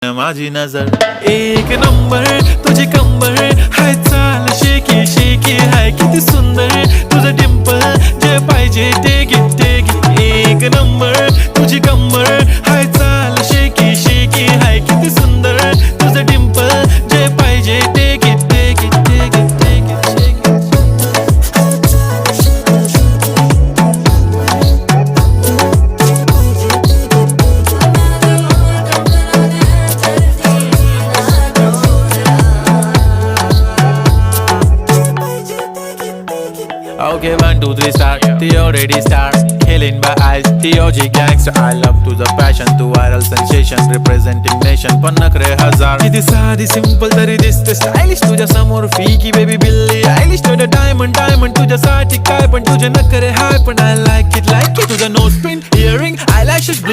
माझी नजर एक नंबर तुझी कंबर हाय चाल शेकी शेकी हाय किती सुंदर तुझं डिंपल जे पाहिजे ते घे एक नंबर तुझी कंबर हाय चाल शेकी शेकी हाय किती सुंदर तुझं डिंपल जे पाहिजे ते घे Okay, 1, 2, 3 start. The already start. Killing by eyes. The OG gangster. I love to the passion, to viral sensation, representing nation. पन्नकरे हजार. किती साधी simple तरी दिसते stylish तुझ्या समोर फीकी baby बिल्ली. Stylish to the diamond तुझ्यासाठी काय पण तुझे नखरे हाय पण I like it. तुझं nose print, earring, eyelashes.